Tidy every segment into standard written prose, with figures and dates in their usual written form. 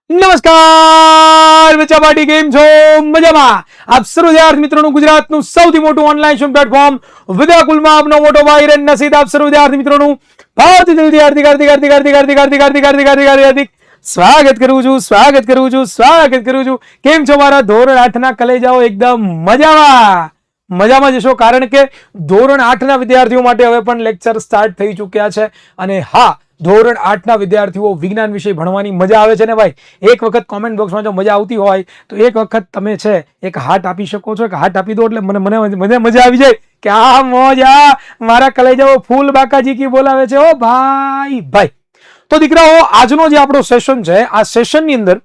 નમસ્કાર બચ્ચા પાર્ટી, કેમ છો? મજામાં? આપ સર્વ વિદ્યાર્થી મિત્રોનું ગુજરાતનું સૌથી મોટું ઓનલાઈન શિક્ષણ પ્લેટફોર્મ વિદ્યાકુલમાં આપનો મોટો ભાઈ રે નસીદ આપ સર્વ વિદ્યાર્થી મિત્રોનું ભારતીય દિલથી હાર્દિક સ્વાગત કરું છું. કેમ છો મારા ધોરણ 8 ના કલેજાઓ? એકદમ મજામાં જશો, કારણ કે ધોરણ 8 ના વિદ્યાર્થીઓ માટે હવે પણ લેક્ચર સ્ટાર્ટ થઈ ચૂક્યા છે. અને હા, ધોરણ 8 ના વિદ્યાર્થીઓ વિજ્ઞાન વિષય ભણવાની મજા આવે છે ને ભાઈ? એક વખત કોમેન્ટ બોક્સમાં જો મજા આવતી હોય તો એક વખત તમે છે એક હાર્ટ આપી શકો છો. એક હાર્ટ આપી દો એટલે મને મજા આવી જાય કે આ મોજ, આ મારા કલેજાઓ ફૂલ બાકાજી કી બોલાવે છે. ઓ ભાઈ. તો દીકરાઓ, આજનો જે આપણો સેશન છે, આ સેશનની અંદર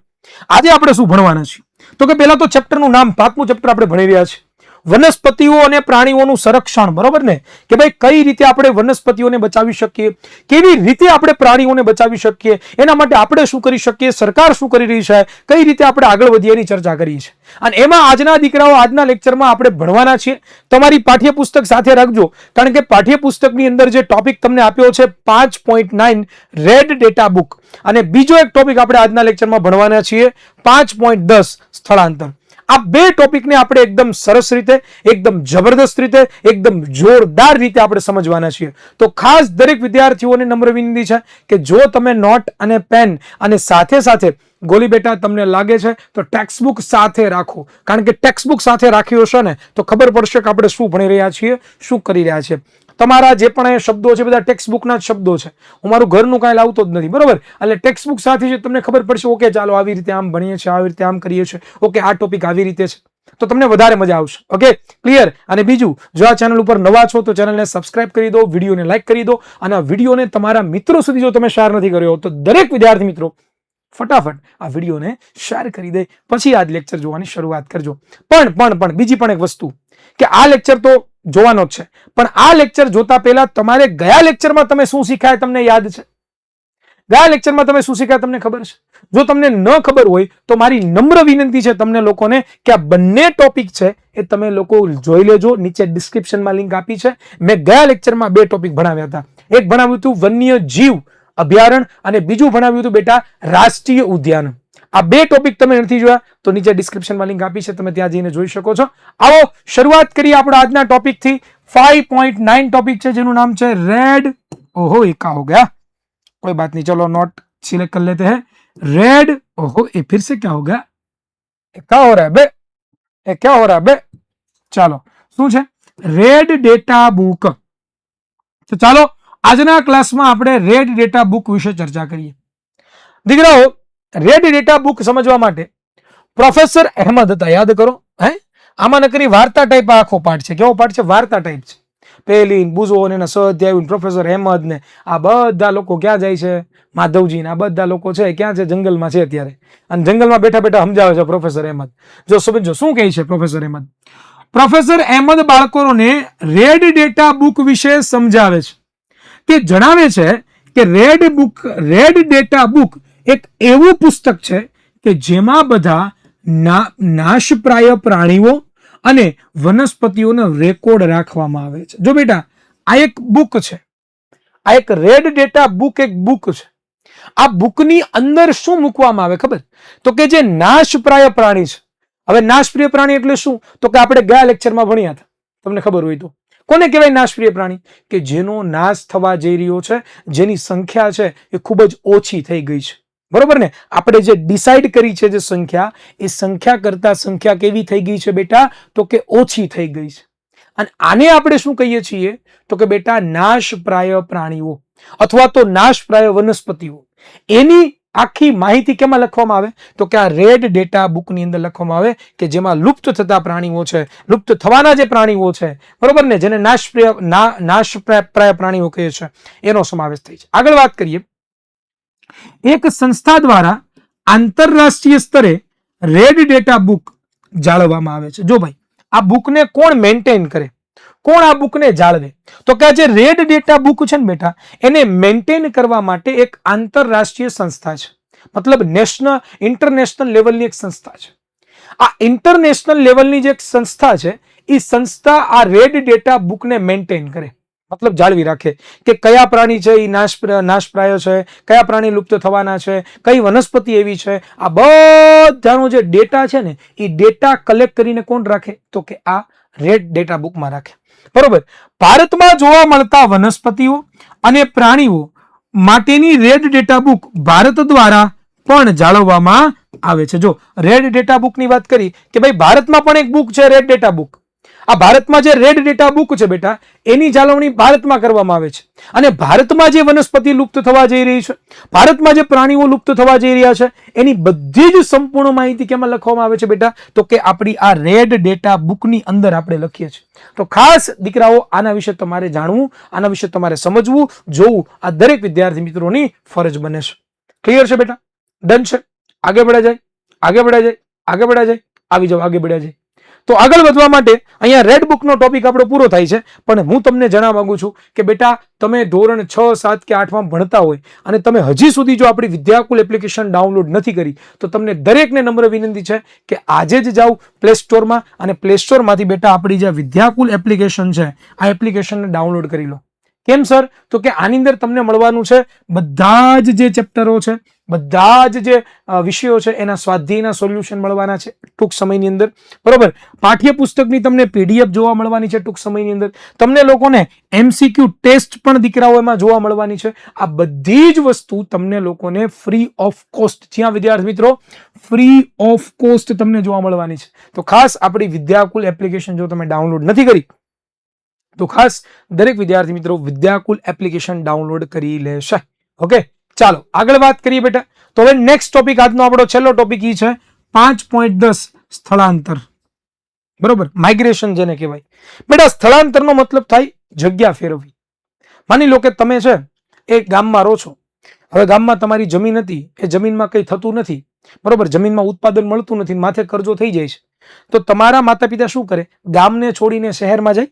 આજે આપણે શું ભણવાના છીએ? તો કે પહેલા તો ચેપ્ટરનું નામ, 5મું ચેપ્ટર આપણે ભણી રહ્યા છીએ, વનસ્પતિઓ અને પ્રાણીઓનું સંરક્ષણ. બરોબર ને? કે ભાઈ કઈ રીતે આપણે વનસ્પતિઓને બચાવી શકીએ, કેવી રીતે આપણે પ્રાણીઓને બચાવી શકીએ, એના માટે આપણે શું કરી શકીએ, સરકાર શું કરી રહી છે, કઈ રીતે આપણે આગળ વધીએ એની ચર્ચા કરી છે. અને એમાં આજના દીકરાઓ, આજના લેક્ચરમાં આપણે ભણવાના છીએ. તમારી પાઠ્યપુસ્તક સાથે રાખજો, કારણ કે પાઠ્યપુસ્તકની અંદર જે ટોપિક તમને આપ્યો છે 5.9 રેડ ડેટા બુક, અને બીજો એક ટોપિક આપણે આજના લેક્ચરમાં ભણવાના છીએ 5.10 સ્થળાંતર. આ બે ટોપિકને આપણે એકદમ સરસ રીતે, એકદમ જબરદસ્ત રીતે, એકદમ જોરદાર રીતે આપણે સમજવાના છીએ. તો ખાસ દરેક વિદ્યાર્થીઓને નમ્ર વિનંતી છે કે જો તમે નોટ અને પેન અને સાથે ગોલી બેટા તમને લાગે છે તો ટેક્સ્ટ બુક સાથે રાખો, કારણ કે ટેક્સ્ટ બુક સાથે રાખ્યો હશે ને તો ખબર પડશે કે આપણે શું ભણી રહ્યા છીએ, શું કરી રહ્યા છીએ. તમારા જે પણ શબ્દો છે બધા ટેક્સ્ટ બુકના જ શબ્દો છે. હું મારું ઘરનું કાંઈ લાવતો જ નથી, બરોબર? એટલે ટેક્સ્ટ બુક સાથે છે, તમને ખબર પડશે. ઓકે, ચાલો આવી રીતે આમ ભણીએ છીએ, આવી રીતે આમ કરીએ છીએ, ઓકે આ ટોપિક આવી રીતે છે, તો તમને વધારે મજા આવશે. Okay, clear? અને બીજું, જો આ ચેનલ ઉપર નવા છો તો ચેનલને સબસ્ક્રાઇબ કરી દો, વિડીયોને લાઈક કરી દો, અને આ વિડીયોને તમારા મિત્રો સુધી જો તમે શેર નથી કર્યો તો દરેક વિદ્યાર્થી મિત્રો ફટાફટ આ વિડીયોને શેર કરી દે, પછી આ લેક્ચર જોવાની શરૂઆત કરજો. પણ બીજી પણ એક વસ્તુ કે આ લેક્ચર તો જોવાનો જ છે, પણ આ લેક્ચર જોતા પહેલા તમારે ગયા લેક્ચરમાં તમે શું શીખ્યા તમને યાદ છે? ગયા લેક્ચરમાં તમે શું શીખ્યા તમને ખબર છે? જો તમને ન ખબર હોય તો મારી નમ્ર વિનંતી છે તમને લોકોને કે આ બંને ટોપિક છે એ તમે લોકો જોઈ લેજો. નીચે ડિસ્ક્રિપ્શનમાં લિંક આપી છે. મેં ગયા લેક્ચરમાં બે ટોપિક ભણાવ્યા હતા. એક ભણાવ્યું હતું વન્ય જીવ અભયારણ્ય, અને બીજું ભણાવ્યું હતું બેટા રાષ્ટ્રીય ઉદ્યાન. આ બે ટોપિક તમે નથી જોયા તો નીચે ડિસ્ક્રિપ્શનમાં લિંક આપી છે, તમે ત્યાં જઈને જોઈ શકો છો. આવો શરૂઆત કરીએ આપણા આજના ટોપિકથી. 5.9 ટોપિક છે જેનું નામ છે રેડ. ઓહો, એકા हो गया, कोई बात नहीं, चलो नोट सिलेक्ट कर लेते हैं. रेड, ओहो ये फिर से क्या हो गया, क्या हो रहा है बे, ये क्या हो रहा है बे? ચાલો, શું છે? Red data book. તો ચાલો આજના ક્લાસમાં આપણે રેડ ડેટા બુક વિશે ચર્ચા કરીએ. દીકરાઓ, રેડ ડેટા બુક સમજવા માટે પ્રોફેસર અહેમદ હતા, યાદ કરો. આમાં નકરી વાર્તા ટાઈપ આખો પાઠ છે. કેવો પાઠ છે? વાર્તા ટાઈપ છે. પેલી બુઝો ને સ્વાધ્યાય પ્રોફેસર અહેમદ ને આ બધા લોકો ક્યાં જાય છે? માધવજી ને આ બધા લોકો છે ક્યાં છે? જંગલમાં છે અત્યારે, અને જંગલમાં બેઠા બેઠા સમજાવે છે પ્રોફેસર અહેમદ. જો સમજો શું કહે છે પ્રોફેસર અહેમદ. પ્રોફેસર અહેમદ બાળકોને રેડ ડેટા બુક વિશે સમજાવે છે. તે જણાવે છે કે રેડ ડેટા બુક એક એવું પુસ્તક છે કે જેમાં બધા નાશપ્રાય પ્રાણીઓ અને વનસ્પતિઓનો રેકોર્ડ રાખવામાં આવે છે. જો બેટા, આ એક બુક છે, આ એક રેડ ડેટા બુક એક બુક છે. આ બુકની અંદર શું મૂકવામાં આવે ખબર? તો કે જે નાશપ્રાય પ્રાણી છે. હવે નાશપ્રિય પ્રાણી એટલે શું? તો કે આપણે ગયા લેક્ચરમાં ભણ્યા હતા, તમને ખબર હોય તો. કોને કહેવાય નાશપ્રિય પ્રાણી? કે જેનો નાશ થવા જઈ રહ્યો છે, જેની સંખ્યા છે એ ખૂબ જ ઓછી થઈ ગઈ છે. બરોબર ને? આપણે જે ડિસાઈડ કરી છે જે સંખ્યા, એ સંખ્યા કરતા સંખ્યા કેવી થઈ ગઈ છે બેટા? તો કે ઓછી થઈ ગઈ છે. અને આને આપણે શું કહીએ છીએ? તો કે બેટા નાશપ્રાય પ્રાણીઓ અથવા તો નાશપ્રાય વનસ્પતિઓ. એની આખી માહિતી કેમાં લખવામાં આવે? તો કે આ રેડ ડેટા બુકની અંદર લખવામાં આવે, કે જેમાં લુપ્ત થતા પ્રાણીઓ છે, લુપ્ત થવાના જે પ્રાણીઓ છે, બરોબર ને, જેને નાશપ્રાય પ્રાણીઓ કહે છે, એનો સમાવેશ થાય છે. આગળ વાત કરીએ. એક સંસ્થા દ્વારા આંતરરાષ્ટ્રીય સ્તરે રેડ ડેટા બુક જાળવવામાં આવે છે. જો ભાઈ, આ બુકને કોણ મેન્ટેન કરે, કોણ આ બુકને જાળવે? તો કે આ જે રેડ ડેટા બુક છે ને બેટા, એને મેન્ટેન કરવા માટે એક આંતરરાષ્ટ્રીય સંસ્થા છે. મતલબ ઇન્ટરનેશનલ લેવલની એક સંસ્થા છે. આ ઇન્ટરનેશનલ લેવલની જે એક સંસ્થા છે, એ સંસ્થા આ રેડ ડેટા બુકને મેન્ટેન કરે. મતલબ જાળવી રાખે કે કયા પ્રાણી છે એ નાશપ્રાય છે, કયા પ્રાણી લુપ્ત થવાના છે, કઈ વનસ્પતિ એવી છે, આ બધાનો જે ડેટા છે ને એ ડેટા કલેક્ટ કરીને કોણ રાખે તો કે આ રેડ ડેટા બુકમાં રાખે. બરોબર. ભારતમાં જોવા મળતા વનસ્પતિઓ અને પ્રાણીઓ માટેની રેડ ડેટા બુક ભારત દ્વારા પણ જાળવવામાં આવે છે. જો રેડ ડેટા બુકની વાત કરી કે ભાઈ ભારતમાં પણ એક બુક છે રેડ ડેટા બુક. આ ભારતમાં જે રેડ ડેટા બુક છે બેટા એની જાળવણી ભારતમાં કરવામાં આવે છે. અને ભારતમાં જે વનસ્પતિ લુપ્ત થવા જઈ રહી છે, ભારતમાં જે પ્રાણીઓ લુપ્ત થવા જઈ રહ્યા છે એની બધી જ સંપૂર્ણ માહિતી કેમાં લખવામાં આવે છે બેટા તો કે આપણી આ રેડ ડેટા બુકની અંદર આપણે લખીએ છીએ. તો ખાસ દીકરાઓ આના વિશે તમારે જાણવું, આના વિશે તમારે સમજવું, જોવું આ દરેક વિદ્યાર્થી મિત્રોની ફરજ બને છે. ક્લિયર છે બેટા? ડન છે? આગળ बढ़ा જાય, આગળ बढ़ा જાય, આગળ बढ़ा જાય, આવી જાઓ, આગળ बढ़ा જાય. તો આગળ વધવા માટે અહીંયા રેડ બુકનો ટોપિક આપણો પૂરો થાય છે, પણ હું તમને જણાવવા માંગુ છું કે બેટા તમે ધોરણ 6, 7 કે 8 માં ભણતા હોય અને તમે હજી સુધી જો આપણી વિદ્યાકુલ એપ્લિકેશન ડાઉનલોડ નથી કરી તો તમને દરેકને નમ્ર વિનંતી છે કે આજે જ જાઓ પ્લે સ્ટોરમાં અને પ્લે સ્ટોરમાંથી બેટા આપણી જે વિદ્યાકુલ એપ્લિકેશન છે આ એપ્લિકેશનને ડાઉનલોડ કરી લો. કેમ સર? તો કે આની અંદર તમને મળવાનું છે બધા જ જે ચેપ્ટરો છે, બધા જ જે વિષયો છે એના સ્વાધ્યાયના સોલ્યુશન મળવાના છે ટૂંક સમયની અંદર. બરોબર. પાઠ્યપુસ્તકની તમને પીડીએફ જોવા મળવાની છે ટૂંક સમયની અંદર. તમને લોકોને એમસીક્યુ ટેસ્ટ પણ દીકરાઓ એમાં જોવા મળવાની છે. આ બધી જ વસ્તુ તમને લોકોને ફ્રી ઓફ કોસ્ટ, જ્યાં વિદ્યાર્થી મિત્રો ફ્રી ઓફ કોસ્ટ તમને જોવા મળવાની છે. તો ખાસ આપણી વિદ્યાકુલ એપ્લિકેશન જો તમે ડાઉનલોડ નથી કરી તો ખાસ દરેક વિદ્યાર્થી મિત્રો વિદ્યાકુલ એપ્લિકેશન ડાઉનલોડ કરી લેશે. ઓકે, ચાલો આગળ વાત કરીએ બેટા. તો હવે નેક્સ્ટ ટોપિક, આજનો આપણો છેલ્લો ટોપિક ઈ છે 5.10 સ્થળાંતર. બરોબર, માઇગ્રેશન જેને કહેવાય. બેટા સ્થળાંતરનો મતલબ થાય જગ્યા ફેરવવી. માની લો કે તમે છે એક ગામમાં રહો છો, હવે ગામમાં તમારી જમીન હતી, એ જમીનમાં કંઈ થતું નથી, બરોબર, જમીનમાં ઉત્પાદન મળતું નથી, માથે કરજો થઈ જાય છે, તો તમારા માતા પિતા શું કરે? ગામને છોડીને શહેરમાં જાય.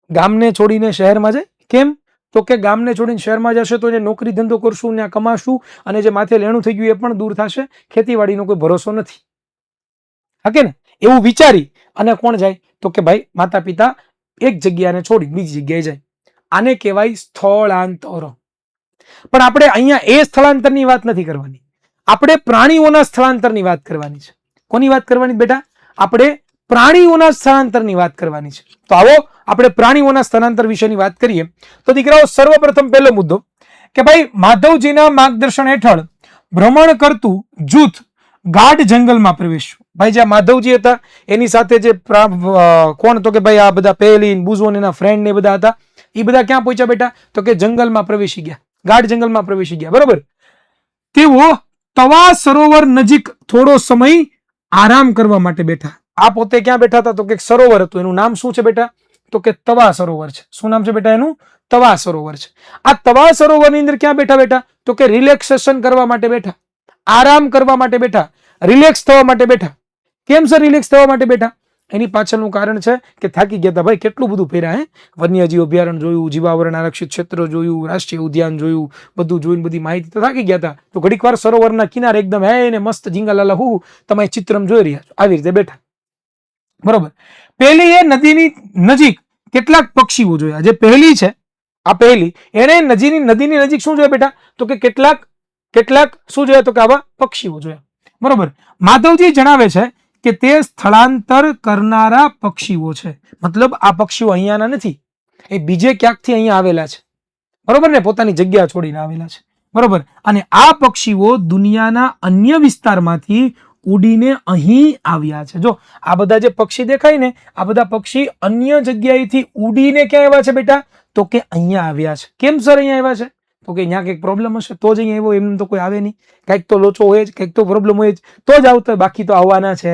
ગામને છોડીને શહેરમાં જાય. કેમ? તો કે ગામને છોડીને શહેરમાં જશે તો એને નોકરી ધંધો કરશું, ત્યાં કમાશું અને જે માથે લેણું થઈ ગયું એ પણ દૂર થશે, ખેતીવાડીનો કોઈ ભરોસો નથી. હા કે ને? એવું વિચારી અને કોણ જાય? તો કે ભાઈ માતા પિતા એક જગ્યાને છોડી બીજી જગ્યાએ જાય. આને કહેવાય સ્થળાંતર. પણ આપણે અહીંયા એ સ્થળાંતરની વાત નથી કરવાની, આપણે પ્રાણીઓના સ્થળાંતરની વાત કરવાની છે. કોની વાત કરવાની બેટા? આપણે પ્રાણીઓના સ્થળાંતરની વાત કરવાની છે. તો આવો આપણે પ્રાણીઓના સ્થળાંતર વિશેની વાત કરીએ. તો દીકરાઓ સર્વપ્રથમ પહેલો મુદ્દો કે ભાઈ માધવજીના માર્ગદર્શન હેઠળ ભ્રમણ કરતું જૂથ ગાઢ જંગલમાં પ્રવેશ્યું. ભાઈ જ્યાં માધવજી હતા એની સાથે જે કોણ તો કે ભાઈ આ બધા પહેલી બુઝોન એના ફ્રેન્ડ ને બધા હતા, એ બધા ક્યાં પહોંચ્યા બેટા? તો કે જંગલમાં પ્રવેશી ગયા, ગાઢ જંગલમાં પ્રવેશી ગયા. બરોબર. તેઓ તવા સરોવર નજીક થોડો સમય આરામ કરવા માટે બેઠા. આ પોતે ક્યાં બેઠા હતા? તો કે સરોવર હતું, એનું નામ શું છે બેટા? તો કે તવા સરોવર છે. શું નામ છે બેટા એનું? તવા સરોવર છે. આ તવા સરોવરની અંદર ક્યાં બેઠા બેટા? તો કે રિલેક્સેશન કરવા માટે બેઠા, આરામ કરવા માટે બેઠા, રિલેક્સ થવા માટે બેઠા. કેમ સર રિલેક્સ થવા માટે બેઠા? એની પાછળનું કારણ છે કે થાકી ગયા હતા. ભાઈ કેટલું બધું ફેર્યા, વન્યજીવ અભયારણ્ય જોયું, જીવાવરણ આરક્ષિત ક્ષેત્ર જોયું, રાષ્ટ્રીય ઉદ્યાન જોયું, બધું જોઈને બધી માહિતી તો થાકી ગયા હતા. તો ઘડીક વાર સરોવરના કિનારે એકદમ હે ને મસ્ત ઝીંગાલાલા હું તમે ચિત્રમ જોઈ રહ્યા છો, આવી રીતે બેઠા. બરોબર. પહેલી એ નદીની નજીક કેટલાક પક્ષીઓ જોયા. જે પહેલી છે આ પહેલી, એને નદીની નજીક શું જોયા બેટા? તો કે કેટલાક શું જોયા? તો કે આવા પક્ષીઓ જોયા. બરોબર. માધવજી જણાવે છે કે તે સ્થળાંતર કરનારા પક્ષીઓ છે. મતલબ આ પક્ષીઓ અહીંયાના નથી, એ બીજે ક્યાંકથી અહીંયા આવેલા છે. બરોબર ને? પોતાની જગ્યા છોડીને આવેલા છે. બરોબર. અને આ પક્ષીઓ દુનિયાના અન્ય વિસ્તારમાંથી ઉડીને અહીં આવ્યા છે. જો આ બધા જે પક્ષી દેખાય ને, આ બધા પક્ષી અન્ય જગ્યાએથી ઉડીને ક્યાં આવ્યા છે બેટા? તો કે અહીંયા આવ્યા છે. કેમ સર અહીંયા આવ્યા છે? તો કે અહીંયા કંઈક પ્રોબ્લેમ હશે તો જ અહીંયા આવ્યો, એમ તો કોઈ આવે નહીં. કંઈક તો લોચો હોય જ, કંઈક તો પ્રોબ્લેમ હોય જ તો જ આવતો, બાકી તો આવવાના છે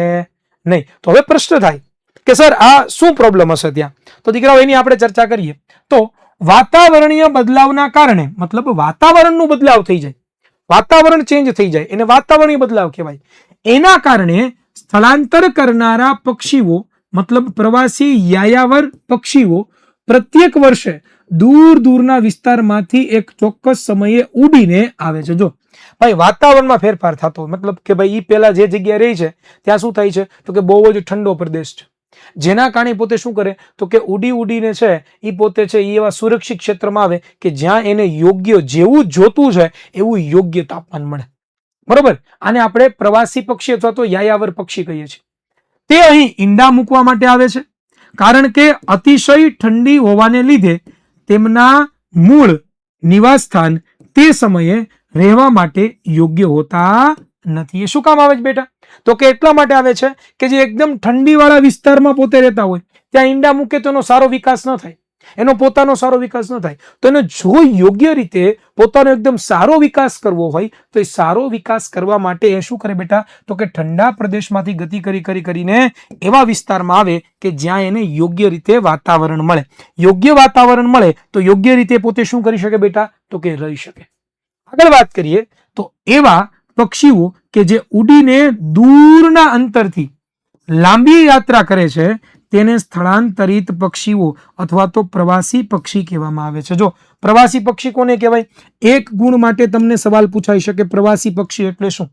નહીં. તો હવે પ્રશ્ન થાય કે સર આ શું પ્રોબ્લેમ હશે ત્યાં? તો દીકરાઓ એની આપણે ચર્ચા કરીએ. તો વાતાવરણીય બદલાવના કારણે, મતલબ વાતાવરણનું બદલાવ થઈ જાય, વાતાવરણ ચેન્જ થઈ જાય, એને વાતાવરણીય બદલાવ કહેવાય. એના કારણે સ્થળાંતર કરનારા પક્ષીઓ, મતલબ પ્રવાસી યાયાવર પક્ષીઓ પ્રત્યેક વર્ષે દૂર દૂરના વિસ્તારમાંથી એક ચોક્કસ સમયે ઉડીને આવે છે. જો ભાઈ વાતાવરણમાં ફેરફાર થતો, મતલબ કે ભાઈ એ પેલા જે જગ્યાએ રહી છે ત્યાં શું થાય છે? તો કે બહુ જ ઠંડો પ્રદેશ છે, જેના કારણે પોતે શું કરે તો કે ઉડીને છે એ પોતે છે એ એવા સુરક્ષિત ક્ષેત્રમાં આવે કે જ્યાં એને યોગ્ય જેવું જોતું છે એવું યોગ્ય તાપમાન મળે. બરોબર, આને આપણે પ્રવાસી પક્ષી અથવા તો યાયાવર પક્ષી કહીએ છીએ. તે અહીં ઈંડા મૂકવા માટે આવે છે, કારણ કે અતિશય ઠંડી હોવાને લીધે તેમના મૂળ નિવાસ સ્થાન તે સમયે રહેવા માટે યોગ્ય હોતા નથી. એ શું કામ આવે છે બેટા? તો કે એટલા માટે આવે છે કે જે એકદમ ઠંડીવાળા વિસ્તારમાં પોતે રહેતા હોય ત્યાં ઈંડા મૂકે તો એનો સારો વિકાસ ન થાય, એનો પોતાનો સારો વિકાસ ન થાય. તો એનો જો યોગ્ય રીતે પોતાનો એકદમ સારો વિકાસ કરવો હોય તો એ સારો વિકાસ કરવા માટે એ શું કરે બેટા તો કે ઠંડા પ્રદેશમાંથી ગતિ કરીને એવા વિસ્તારમાં આવે કે જ્યાં એને યોગ્ય રીતે વાતાવરણ મળે. યોગ્ય વાતાવરણ મળે તો યોગ્ય રીતે પોતે શું કરી શકે બેટા તો કે રહી શકે. આગળ વાત કરીએ તો એવા પક્ષીઓ કે જે ઉડીને દૂરના અંતરથી લાંબી યાત્રા કરે છે તેને સ્થળાંતરિત પક્ષીઓ અથવા તો પ્રવાસી પક્ષી કહેવામાં આવે છે. જો પ્રવાસી પક્ષી કોને કહેવાય? એક ગુણ માટે તમને સવાલ પૂછાઈ શકે, પ્રવાસી પક્ષી એટલે શું?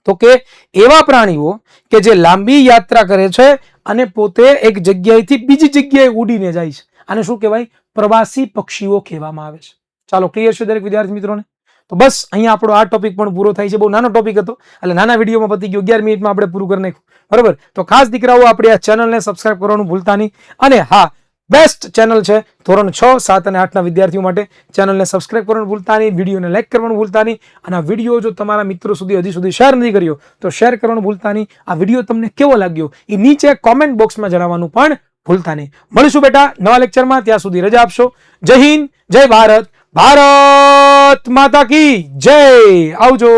તો કે એવા પ્રાણીઓ કે જે લાંબી યાત્રા કરે છે અને પોતે એક જગ્યાએથી બીજી જગ્યાએ ઉડીને જાય છે, આને શું કહેવાય? પ્રવાસી પક્ષીઓ કહેવામાં આવે છે. ચાલો, ક્લિયર છે દરેક વિદ્યાર્થી મિત્રોને? તો બસ અહીંયા આપણો આ ટોપિક પણ પૂરો થાય છે. બહુ નાનો ટોપિક હતો એટલે નાના વિડીયોમાં પતી ગયો, 11 મિનિટમાં આપણે પૂરું કરી નાખ્યું. બરોબર, તો ખાસ દીકરાઓ આપણે આ ચેનલને સબસ્ક્રાઇબ કરવાનું ભૂલતા નહીં. અને હા, બેસ્ટ ચેનલ છે ધોરણ 6, 7 અને 8ના વિદ્યાર્થીઓ માટે. ચેનલને સબસ્ક્રાઇબ કરવાનું ભૂલતા નહીં, વિડીયોને લાઈક કરવાનું ભૂલતા નહીં. અને આ વિડીયો જો તમારા મિત્રો સુધી હજી સુધી શેર નથી કર્યો તો શેર કરવાનું ભૂલતા નહીં. આ વિડીયો તમને કેવો લાગ્યો એ નીચે કોમેન્ટ બોક્સમાં જણાવવાનું પણ ભૂલતા નહીં. મળીશું બેટા નવા લેક્ચરમાં, ત્યાં સુધી રજા આપશો. જય હિન્દ, જય ભારત, ભારત માતા કી જય. આવજો.